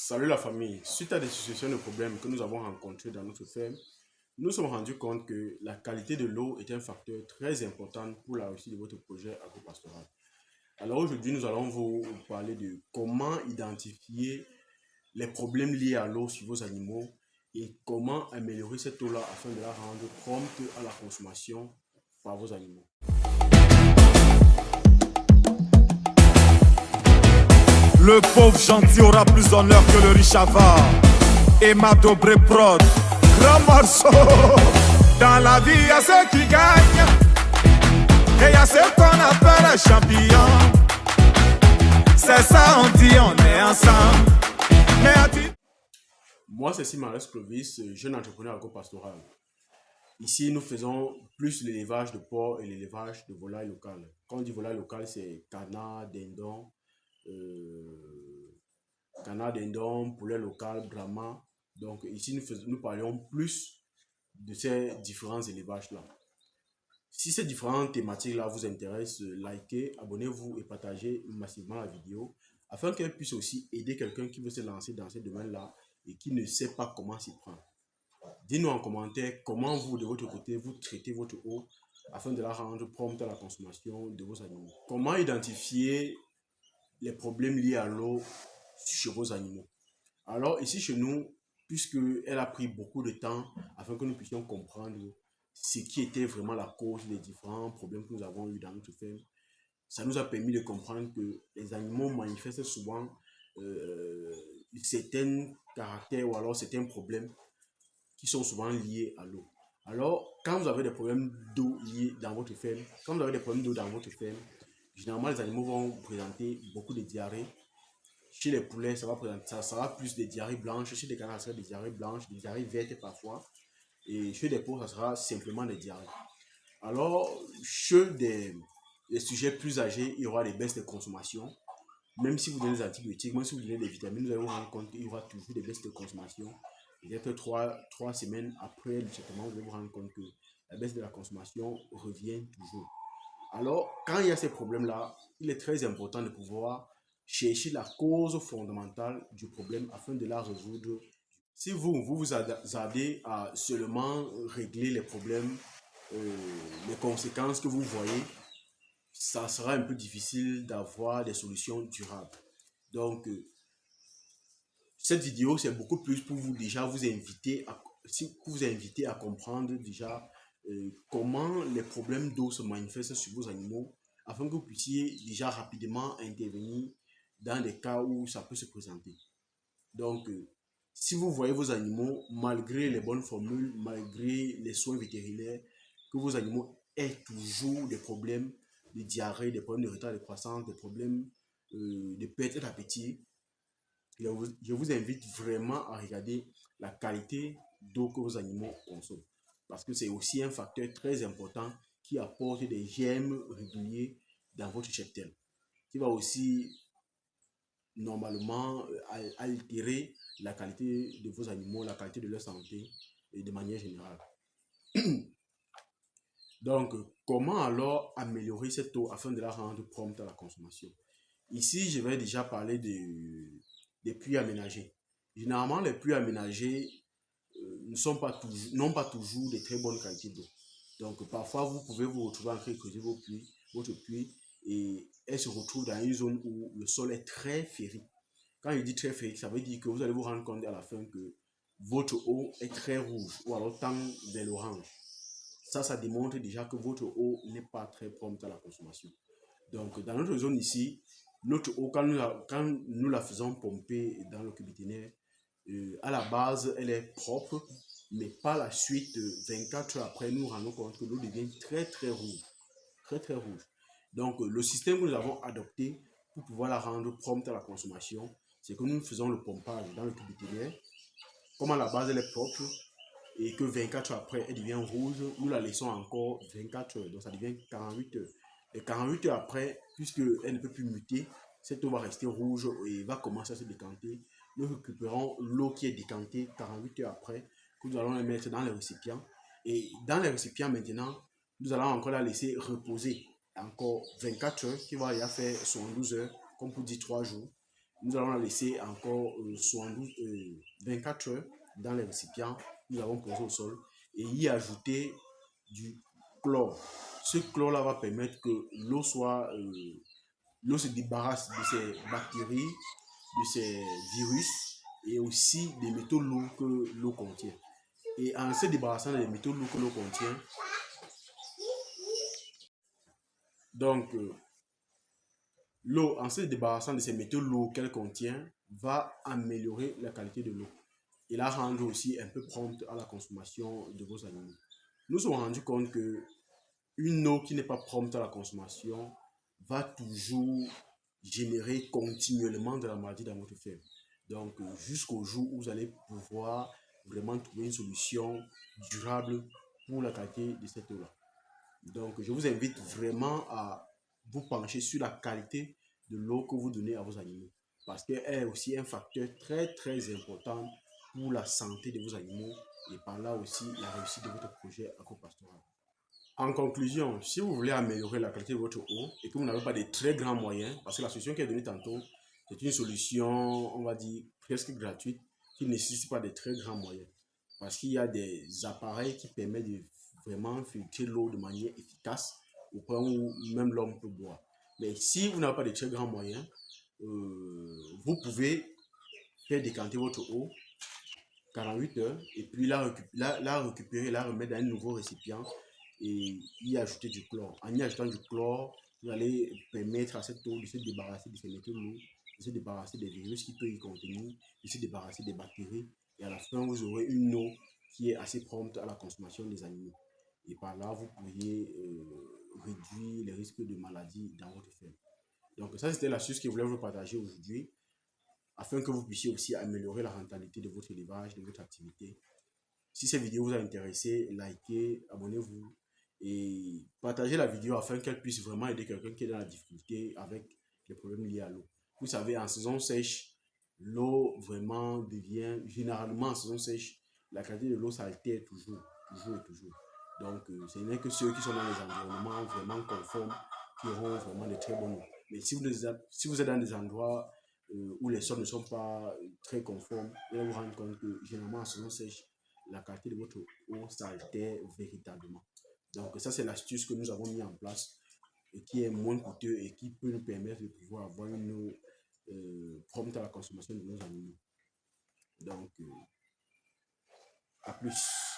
Salut la famille. Suite à des situations de problèmes que nous avons rencontrés dans notre ferme, nous nous sommes rendus compte que la qualité de l'eau est un facteur très important pour la réussite de votre projet agropastoral. Alors aujourd'hui, nous allons vous parler de comment identifier les problèmes liés à l'eau sur vos animaux et comment améliorer cette eau-là afin de la rendre prompte à la consommation par vos animaux. Le pauvre gentil aura plus d'honneur que le riche avare. Emma Dobré Prod, grand morceau. Dans la vie, il y a ceux qui gagnent et il y a ceux qu'on appelle les champions. C'est ça, on dit, on est ensemble. Moi, c'est Simares Clovis, jeune entrepreneur agropastoral. Ici, nous faisons plus l'élevage de porc et l'élevage de volailles locales. Quand on dit volailles locales, c'est canard, dindon, poulet local, brahma. Donc ici, nous parlons plus de ces différents élevages-là. Si ces différentes thématiques-là vous intéressent, likez, abonnez-vous et partagez massivement la vidéo afin qu'elle puisse aussi aider quelqu'un qui veut se lancer dans ce domaine-là et qui ne sait pas comment s'y prendre. Dites-nous en commentaire comment vous, de votre côté, vous traitez votre eau afin de la rendre prompte à la consommation de vos animaux. Comment identifier les problèmes liés à l'eau chez vos animaux. Alors ici chez nous, puisqu'elle a pris beaucoup de temps afin que nous puissions comprendre ce qui était vraiment la cause des différents problèmes que nous avons eu dans notre ferme, ça nous a permis de comprendre que les animaux manifestent souvent certains caractères ou alors certains problèmes qui sont souvent liés à l'eau. Alors, quand vous avez des problèmes d'eau liés dans votre ferme, généralement les animaux vont présenter beaucoup de diarrhées. Chez les poulets, ça sera plus des diarrhées blanches. Chez les canards, ça sera des diarrhées blanches, des diarrhées vertes parfois. Et chez les porcs, ça sera simplement des diarrhées. Alors, chez les sujets plus âgés, il y aura des baisses de consommation. Même si vous donnez des antibiotiques, même si vous donnez des vitamines, vous allez vous rendre compte qu'il y aura toujours des baisses de consommation. Peut-être 3 semaines après le traitement, vous allez vous rendre compte que la baisse de la consommation revient toujours. Alors, quand il y a ces problèmes-là, il est très important de pouvoir chercher la cause fondamentale du problème afin de la résoudre. Si vous attardez à seulement régler les problèmes, les conséquences que vous voyez, ça sera un peu difficile d'avoir des solutions durables. Donc, cette vidéo, c'est beaucoup plus pour vous déjà vous inviter à comprendre déjà comment les problèmes d'eau se manifestent sur vos animaux afin que vous puissiez déjà rapidement intervenir dans les cas où ça peut se présenter. Donc, si vous voyez vos animaux, malgré les bonnes formules, malgré les soins vétérinaires, que vos animaux aient toujours des problèmes de diarrhée, des problèmes de retard de croissance, des problèmes de perte d'appétit, je vous invite vraiment à regarder la qualité d'eau que vos animaux consomment. Parce que c'est aussi un facteur très important qui apporte des germes réguliers dans votre cheptel, qui va aussi normalement altérer la qualité de vos animaux, la qualité de leur santé et de manière générale. Donc, comment alors améliorer cette eau afin de la rendre prompte à la consommation? Ici, je vais déjà parler des puits aménagés. Généralement, les puits aménagés n'ont pas toujours de très bonne qualité d'eau. Donc, parfois, vous pouvez vous retrouver en train de creuser votre puits et elle se retrouve dans une zone où le sol est très ferré. Quand je dis très ferré, ça veut dire que vous allez vous rendre compte à la fin que votre eau est très rouge ou alors tend vers l'orange. Ça démontre déjà que votre eau n'est pas très prompte à la consommation. Donc, dans notre zone ici, notre eau, quand nous la faisons pomper dans le cubiténaire, à la base, elle est propre, mais par la suite, 24 heures après, nous nous rendons compte que l'eau devient très, très rouge. Très, très rouge. Donc, le système que nous avons adopté pour pouvoir la rendre prompte à la consommation, c'est que nous faisons le pompage dans le cubiténaire. Comme à la base, elle est propre, et que 24 heures après, elle devient rouge, nous la laissons encore 24 heures, donc ça devient 48 heures. Et 48 heures après, puisqu'elle ne peut plus muter, cette eau va rester rouge et va commencer à se décanter. Nous récupérons l'eau qui est décantée 48 heures après, que nous allons la mettre dans les récipients. Et dans les récipients maintenant, nous allons encore la laisser reposer encore 24 heures, qui va y faire 72 heures, comme pour dire 3 jours. nous allons la laisser encore 24 heures dans les récipients. Nous avons posé au sol et y ajouter du chlore. Ce chlore-là va permettre que l'eau l'eau se débarrasse de ces bactéries, de ces virus et aussi des métaux lourds que l'eau contient. Et en se débarrassant des métaux lourds que l'eau contient, donc l'eau, en se débarrassant de ces métaux lourds qu'elle contient, va améliorer la qualité de l'eau et la rendre aussi un peu prompte à la consommation de vos animaux. Nous nous sommes rendus compte que une eau qui n'est pas prompte à la consommation va toujours générer continuellement de la maladie dans votre ferme. Donc, jusqu'au jour où vous allez pouvoir vraiment trouver une solution durable pour la qualité de cette eau-là. Donc, je vous invite vraiment à vous pencher sur la qualité de l'eau que vous donnez à vos animaux. Parce qu'elle est aussi un facteur très, très important pour la santé de vos animaux et par là aussi la réussite de votre projet agropastoral. En conclusion, si vous voulez améliorer la qualité de votre eau et que vous n'avez pas de très grands moyens, parce que la solution qui est donnée tantôt, c'est une solution, on va dire, presque gratuite, qui ne nécessite pas de très grands moyens. Parce qu'il y a des appareils qui permettent de vraiment filtrer l'eau de manière efficace au point où même l'homme peut boire. Mais si vous n'avez pas de très grands moyens, vous pouvez faire décanter votre eau 48 heures et puis la récupérer, la remettre dans un nouveau récipient et y ajouter du chlore. En y ajoutant du chlore, vous allez permettre à cette eau de se débarrasser de ces métaux lourds, de se débarrasser des virus qui peuvent y contenir, de se débarrasser des bactéries. Et à la fin, vous aurez une eau qui est assez prompte à la consommation des animaux. Et par là, vous pourriez réduire les risques de maladies dans votre ferme. Donc ça, c'était l'astuce que je voulais vous partager aujourd'hui, afin que vous puissiez aussi améliorer la rentabilité de votre élevage, de votre activité. Si cette vidéo vous a intéressé, likez, abonnez-vous et partagez la vidéo afin qu'elle puisse vraiment aider quelqu'un qui est dans la difficulté avec les problèmes liés à l'eau. Vous savez, en saison sèche, l'eau vraiment devient, généralement en saison sèche, la qualité de l'eau s'altère toujours, toujours et toujours. Donc, ce n'est que ceux qui sont dans les environnements vraiment conformes qui auront vraiment de très bonnes eaux. Mais si vous êtes dans des endroits où les sols ne sont pas très conformes, vous allez vous rendre compte que généralement en saison sèche, la qualité de votre eau s'altère véritablement. Donc ça, c'est l'astuce que nous avons mis en place et qui est moins coûteux et qui peut nous permettre de pouvoir avoir une eau prompte à la consommation de nos animaux. Donc, à plus.